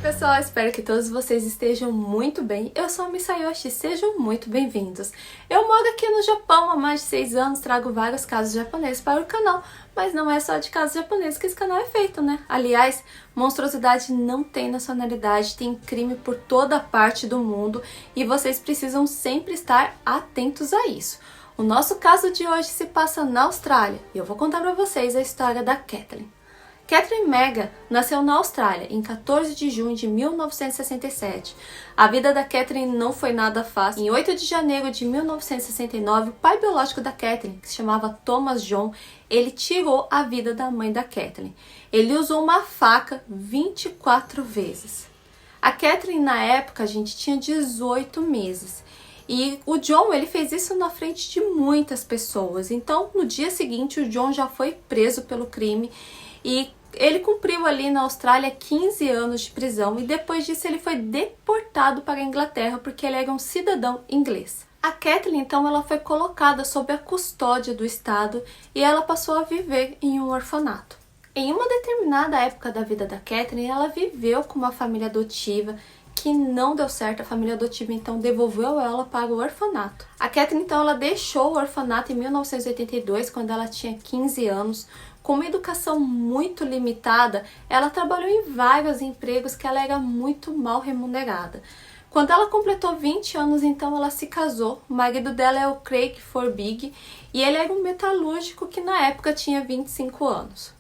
pessoal, espero que todos vocês estejam muito bem. Eu sou a Misayoshi, sejam muito bem-vindos. Eu moro aqui no Japão há mais de 6 anos, trago vários casos japoneses para o canal, mas não é só de casos japoneses que esse canal é feito, né? Aliás, monstruosidade não tem nacionalidade, tem crime por toda parte do mundo e vocês precisam sempre estar atentos a isso. O nosso caso de hoje se passa na Austrália e eu vou contar para vocês a história da Kathleen. Kathleen Mega nasceu na Austrália em 14 de junho de 1967. A vida da Kathleen não foi nada fácil. Em 8 de janeiro de 1969, o pai biológico da Kathleen, que se chamava Thomas John, ele tirou a vida da mãe da Kathleen. Ele usou uma faca 24 vezes. A Kathleen, na época, tinha 18 meses. E o John, ele fez isso na frente de muitas pessoas. Então, no dia seguinte, o John já foi preso pelo crime e ele cumpriu ali na Austrália 15 anos de prisão e depois disso ele foi deportado para a Inglaterra porque ele era um cidadão inglês. A Kathleen, então, ela foi colocada sob a custódia do Estado e ela passou a viver em um orfanato. Em uma determinada época da vida da Kathleen, ela viveu com uma família adotiva que não deu certo. A família adotiva então devolveu ela para o orfanato. A Kathleen então ela deixou o orfanato em 1982, quando ela tinha 15 anos. Com uma educação muito limitada, ela trabalhou em vários empregos que ela era muito mal remunerada. Quando ela completou 20 anos, então ela se casou. O marido dela é o Craig Forbig e ele era um metalúrgico que na época tinha 25 anos.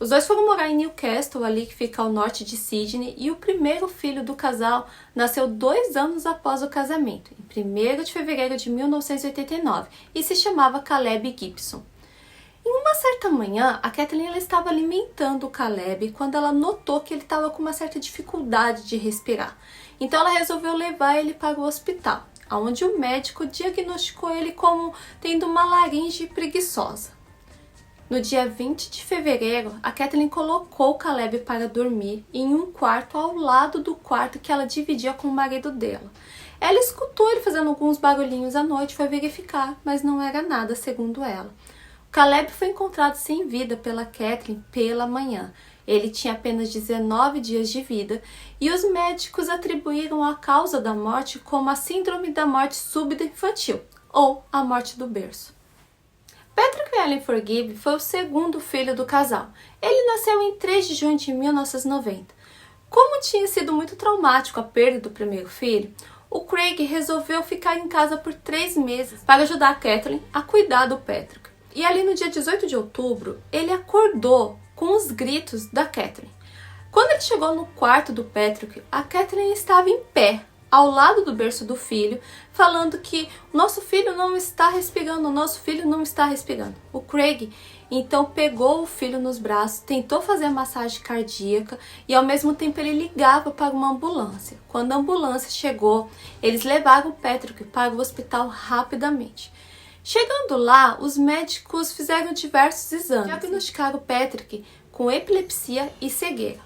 Os dois foram morar em Newcastle, ali que fica ao norte de Sydney, e o primeiro filho do casal nasceu 2 anos após o casamento, em 1º de fevereiro de 1989, e se chamava Caleb Gibson. Em uma certa manhã, a Kathleen ela estava alimentando o Caleb quando ela notou que ele estava com uma certa dificuldade de respirar. Então ela resolveu levar ele para o hospital, onde o médico diagnosticou ele como tendo uma laringe preguiçosa. No dia 20 de fevereiro, a Kathleen colocou o Caleb para dormir em um quarto ao lado do quarto que ela dividia com o marido dela. Ela escutou ele fazendo alguns barulhinhos à noite, foi verificar, mas não era nada, segundo ela. O Caleb foi encontrado sem vida pela Kathleen pela manhã. Ele tinha apenas 19 dias de vida e os médicos atribuíram a causa da morte como a síndrome da morte súbita infantil, ou a morte do berço. Patrick Allen Forgive foi o segundo filho do casal. Ele nasceu em 3 de junho de 1990. Como tinha sido muito traumático a perda do primeiro filho, o Craig resolveu ficar em casa por 3 meses para ajudar a Kathleen a cuidar do Patrick. E ali no dia 18 de outubro, ele acordou com os gritos da Kathleen. Quando ele chegou no quarto do Patrick, a Kathleen estava em pé, ao lado do berço do filho, falando que o nosso filho não está respirando, o nosso filho não está respirando. O Craig então pegou o filho nos braços, tentou fazer a massagem cardíaca e ao mesmo tempo ele ligava para uma ambulância. Quando a ambulância chegou, eles levaram o Patrick para o hospital rapidamente. Chegando lá, os médicos fizeram diversos exames, diagnosticaram o Patrick com epilepsia e cegueira.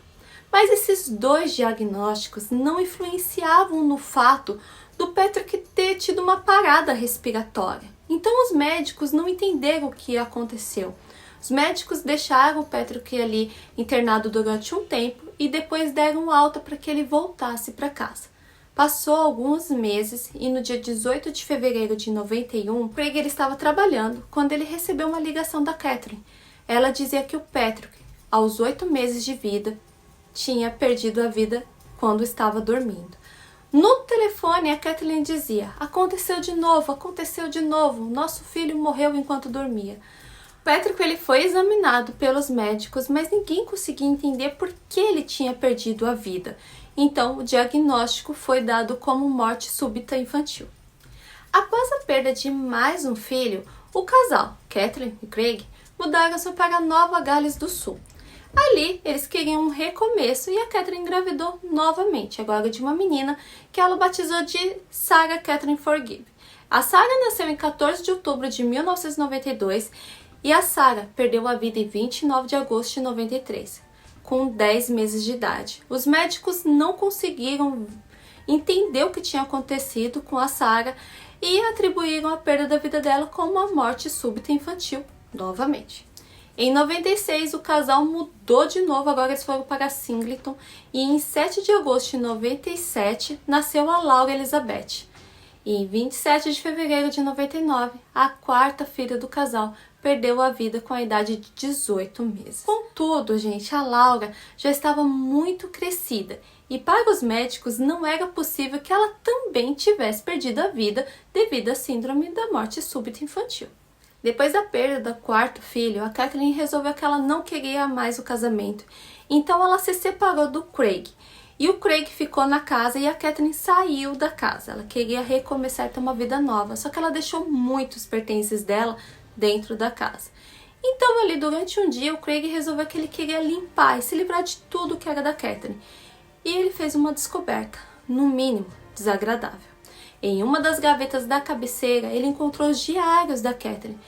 Mas esses 2 diagnósticos não influenciavam no fato do Patrick ter tido uma parada respiratória. Então os médicos não entenderam o que aconteceu. Os médicos deixaram o Patrick ali internado durante um tempo e depois deram alta para que ele voltasse para casa. Passou alguns meses e no dia 18 de fevereiro de 91, Craig estava trabalhando quando ele recebeu uma ligação da Kathleen. Ela dizia que o Patrick, aos 8 meses de vida, tinha perdido a vida quando estava dormindo. No telefone, a Kathleen dizia: aconteceu de novo, nosso filho morreu enquanto dormia. Patrick ele foi examinado pelos médicos, mas ninguém conseguia entender por que ele tinha perdido a vida. Então, o diagnóstico foi dado como morte súbita infantil. Após a perda de mais um filho, o casal, Kathleen e Craig, mudaram-se para Nova Gales do Sul. Ali, eles queriam um recomeço e a Kathleen engravidou novamente, agora de uma menina que ela batizou de Sarah Kathleen Forgive. A Sarah nasceu em 14 de outubro de 1992 e a Sarah perdeu a vida em 29 de agosto de 93. Com 10 meses de idade. Os médicos não conseguiram entender o que tinha acontecido com a Sarah e atribuíram a perda da vida dela como uma morte súbita infantil, novamente. Em 96, o casal mudou de novo, agora eles foram para Singleton, e em 7 de agosto de 97 nasceu a Laura Elizabeth. E em 27 de fevereiro de 99, a quarta filha do casal perdeu a vida com a idade de 18 meses. Contudo, gente, a Laura já estava muito crescida e para os médicos não era possível que ela também tivesse perdido a vida devido à síndrome da morte súbita infantil. Depois da perda do quarto filho, a Kathleen resolveu que ela não queria mais o casamento, então ela se separou do Craig. E o Craig ficou na casa e a Kathleen saiu da casa. Ela queria recomeçar a ter uma vida nova, só que ela deixou muitos pertences dela dentro da casa. Então ali durante um dia o Craig resolveu que ele queria limpar e se livrar de tudo que era da Kathleen. E ele fez uma descoberta, no mínimo desagradável. Em uma das gavetas da cabeceira ele encontrou os diários da Kathleen,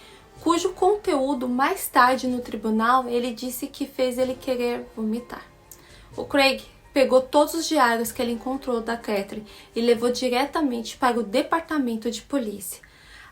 cujo conteúdo mais tarde no tribunal ele disse que fez ele querer vomitar. O Craig pegou todos os diários que ele encontrou da Kathleen e levou diretamente para o departamento de polícia.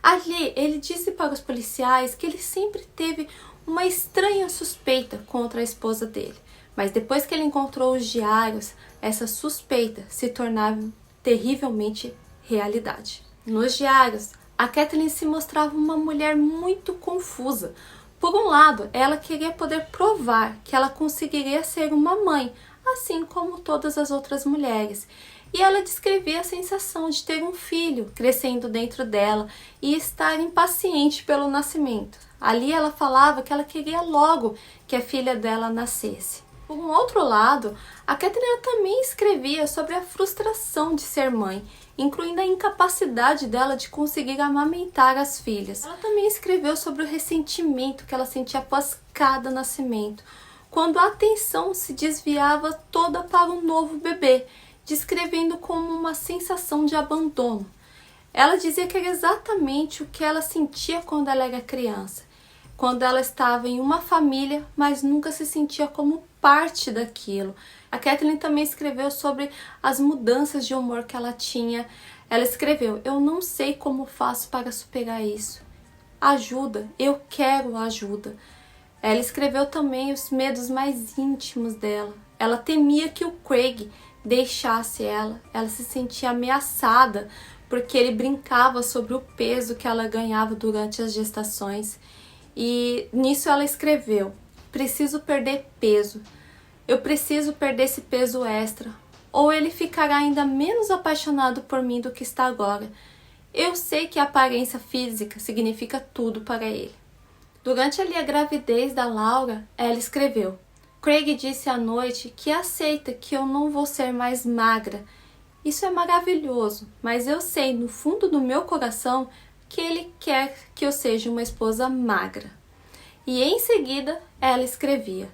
Ali, ele disse para os policiais que ele sempre teve uma estranha suspeita contra a esposa dele. Mas depois que ele encontrou os diários, essa suspeita se tornava terrivelmente realidade. Nos diários, a Kathleen se mostrava uma mulher muito confusa. Por um lado, ela queria poder provar que ela conseguiria ser uma mãe, assim como todas as outras mulheres. E ela descrevia a sensação de ter um filho crescendo dentro dela e estar impaciente pelo nascimento. Ali ela falava que ela queria logo que a filha dela nascesse. Por um outro lado, a Kathleen também escrevia sobre a frustração de ser mãe, incluindo a incapacidade dela de conseguir amamentar as filhas. Ela também escreveu sobre o ressentimento que ela sentia após cada nascimento, quando a atenção se desviava toda para um novo bebê, descrevendo como uma sensação de abandono. Ela dizia que era exatamente o que ela sentia quando ela era criança, quando ela estava em uma família, mas nunca se sentia como parte daquilo. A Kathleen também escreveu sobre as mudanças de humor que ela tinha. Ela escreveu: "Eu não sei como faço para superar isso. Ajuda, eu quero ajuda." Ela escreveu também os medos mais íntimos dela. Ela temia que o Craig deixasse ela. Ela se sentia ameaçada porque ele brincava sobre o peso que ela ganhava durante as gestações. E nisso ela escreveu: "Preciso perder peso. Eu preciso perder esse peso extra. Ou ele ficará ainda menos apaixonado por mim do que está agora. Eu sei que a aparência física significa tudo para ele." Durante ali a gravidez da Laura, ela escreveu: "Craig disse à noite que aceita que eu não vou ser mais magra. Isso é maravilhoso, mas eu sei no fundo do meu coração que ele quer que eu seja uma esposa magra." E em seguida ela escrevia: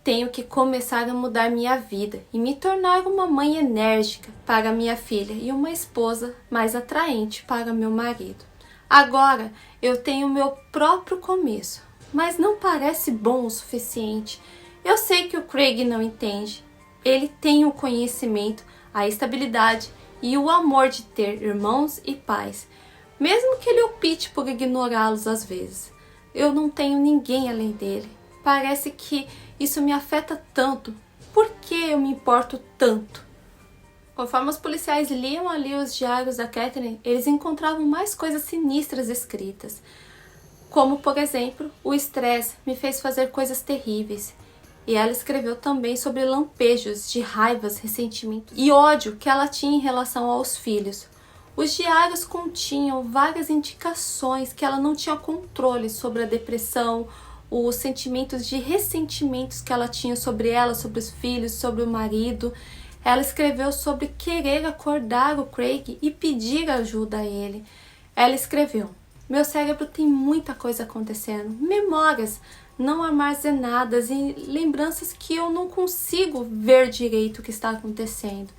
"Tenho que começar a mudar minha vida e me tornar uma mãe enérgica para minha filha e uma esposa mais atraente para meu marido. Agora eu tenho meu próprio começo, mas não parece bom o suficiente. Eu sei que o Craig não entende. Ele tem o conhecimento, a estabilidade e o amor de ter irmãos e pais, mesmo que ele opte por ignorá-los às vezes. Eu não tenho ninguém além dele. Parece que isso me afeta tanto. Por que eu me importo tanto?" Conforme os policiais liam ali os diários da Kathleen, eles encontravam mais coisas sinistras escritas. Como, por exemplo, o estresse me fez fazer coisas terríveis. E ela escreveu também sobre lampejos de raivas, ressentimentos e ódio que ela tinha em relação aos filhos. Os diários continham várias indicações que ela não tinha controle sobre a depressão, os sentimentos de ressentimentos que ela tinha sobre ela, sobre os filhos, sobre o marido. Ela escreveu sobre querer acordar o Craig e pedir ajuda a ele. Ela escreveu: "Meu cérebro tem muita coisa acontecendo, memórias não armazenadas e lembranças que eu não consigo ver direito o que está acontecendo.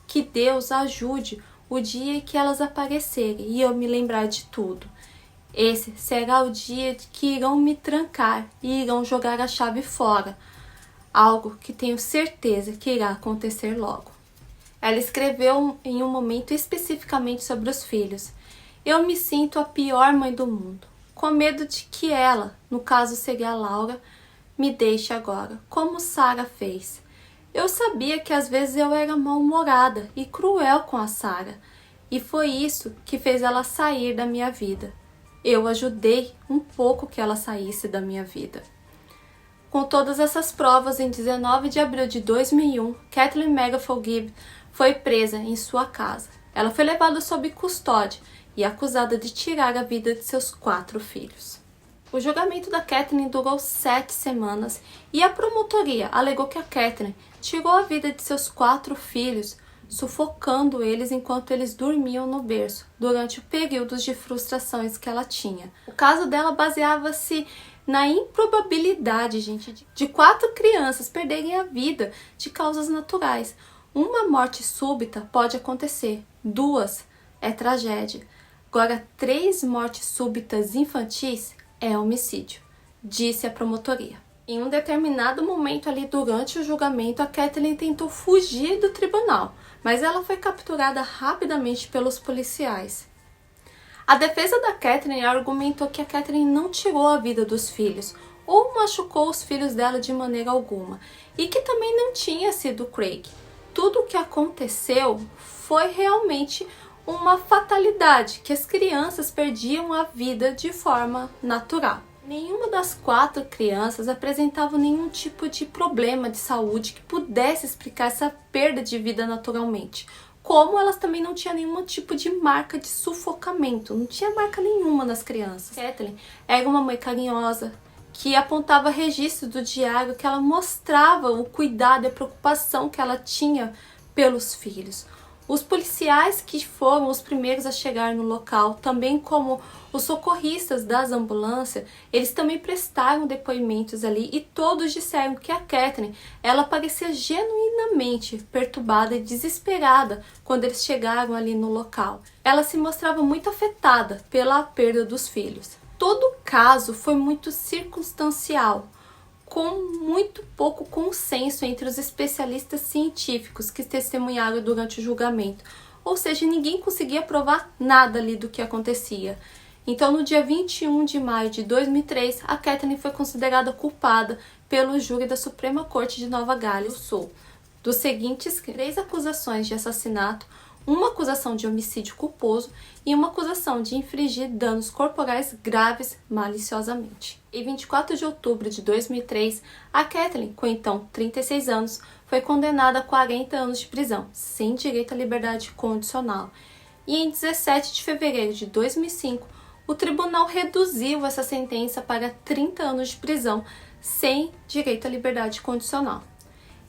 Que Deus ajude o dia que elas aparecerem e eu me lembrar de tudo. Esse será o dia que irão me trancar e irão jogar a chave fora. Algo que tenho certeza que irá acontecer logo." Ela escreveu em um momento especificamente sobre os filhos: "Eu me sinto a pior mãe do mundo. com medo de que ela, no caso seria a Laura, me deixe agora, como Sarah fez. Eu sabia que às vezes eu era mal-humorada e cruel com a Sarah, e foi isso que fez ela sair da minha vida. Eu ajudei um pouco que ela saísse da minha vida. Com todas essas provas, em 19 de abril de 2001, Kathleen Megafor Gibb foi presa em sua casa. Ela foi levada sob custódia e acusada de tirar a vida de seus 4 filhos. O julgamento da Kathleen durou 7 semanas e a promotoria alegou que a Kathleen tirou a vida de seus 4 filhos, sufocando eles enquanto eles dormiam no berço, durante períodos de frustrações que ela tinha. O caso dela baseava-se na improbabilidade, gente, de 4 crianças perderem a vida de causas naturais. Uma morte súbita pode acontecer, 2 é tragédia. Agora, 3 mortes súbitas infantis é homicídio, disse a promotoria. Em um determinado momento ali durante o julgamento, a Kathleen tentou fugir do tribunal, mas ela foi capturada rapidamente pelos policiais. A defesa da Kathleen argumentou que a Kathleen não tirou a vida dos filhos ou machucou os filhos dela de maneira alguma e que também não tinha sido Craig. Tudo o que aconteceu foi realmente uma fatalidade, que as crianças perdiam a vida de forma natural. Nenhuma das 4 crianças apresentava nenhum tipo de problema de saúde que pudesse explicar essa perda de vida naturalmente. Como elas também não tinham nenhum tipo de marca de sufocamento, não tinha marca nenhuma nas crianças. Kathleen era uma mãe carinhosa, que apontava registros do diário que ela mostrava o cuidado e a preocupação que ela tinha pelos filhos. Os policiais que foram os primeiros a chegar no local, também como os socorristas das ambulâncias, eles também prestaram depoimentos ali e todos disseram que a Kathleen, ela parecia genuinamente perturbada e desesperada quando eles chegaram ali no local. Ela se mostrava muito afetada pela perda dos filhos. Todo o caso foi muito circunstancial, com muito pouco consenso entre os especialistas científicos que testemunharam durante o julgamento. Ou seja, ninguém conseguia provar nada ali do que acontecia. Então, no dia 21 de maio de 2003, a Kathleen foi considerada culpada pelo júri da Suprema Corte de Nova Gales do Sul dos seguintes 3 acusações de assassinato, uma acusação de homicídio culposo e uma acusação de infligir danos corporais graves maliciosamente. Em 24 de outubro de 2003, a Kathleen, com então 36 anos, foi condenada a 40 anos de prisão, sem direito à liberdade condicional. E em 17 de fevereiro de 2005, o tribunal reduziu essa sentença para 30 anos de prisão, sem direito à liberdade condicional.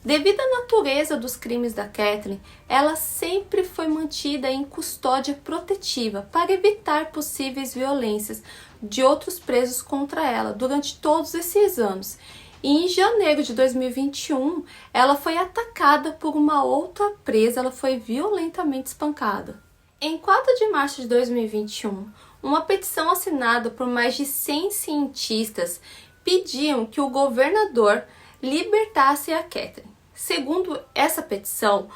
Devido à natureza dos crimes da Kathleen, ela sempre foi mantida em custódia protetiva para evitar possíveis violências de outros presos contra ela durante todos esses anos. E em janeiro de 2021, ela foi atacada por uma outra presa, ela foi violentamente espancada. Em 4 de março de 2021, uma petição assinada por mais de 100 cientistas pediam que o governador libertasse a Kathleen. Segundo essa petição,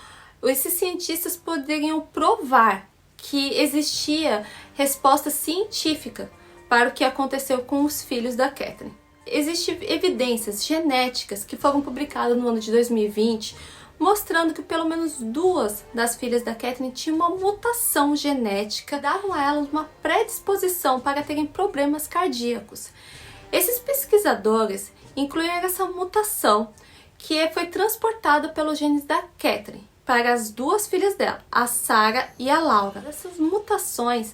esses cientistas poderiam provar que existia resposta científica para o que aconteceu com os filhos da Kathleen. Existem evidências genéticas que foram publicadas no ano de 2020, mostrando que pelo menos 2 das filhas da Kathleen tinham uma mutação genética que davam a elas uma predisposição para terem problemas cardíacos. Esses pesquisadores incluíram essa mutação que foi transportada pelos genes da Kathleen para as 2 filhas dela, a Sarah e a Laura. Essas mutações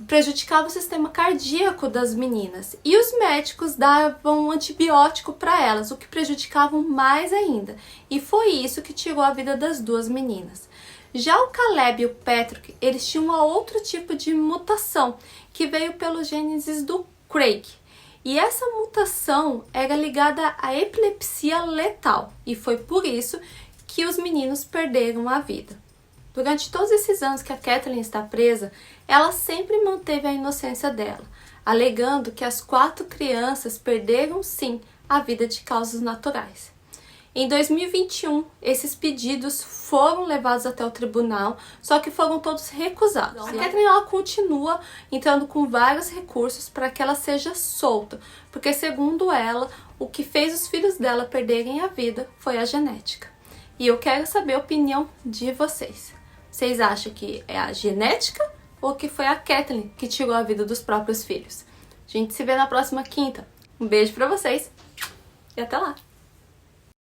prejudicavam o sistema cardíaco das meninas e os médicos davam um antibiótico para elas, o que prejudicava mais ainda. E foi isso que tirou a vida das 2 meninas. Já o Caleb e o Patrick, eles tinham um outro tipo de mutação que veio pelos genes do Craig. E essa mutação era ligada à epilepsia letal e foi por isso que os meninos perderam a vida. Durante todos esses anos que a Kathleen está presa, ela sempre manteve a inocência dela, alegando que as 4 crianças perderam sim a vida de causas naturais. Em 2021, esses pedidos foram levados até o tribunal, só que foram todos recusados. A Kathleen, ela continua entrando com vários recursos para que ela seja solta, porque segundo ela, o que fez os filhos dela perderem a vida foi a genética. E eu quero saber a opinião de vocês. Vocês acham que é a genética ou que foi a Kathleen que tirou a vida dos próprios filhos? A gente se vê na próxima quinta. Um beijo pra vocês e até lá!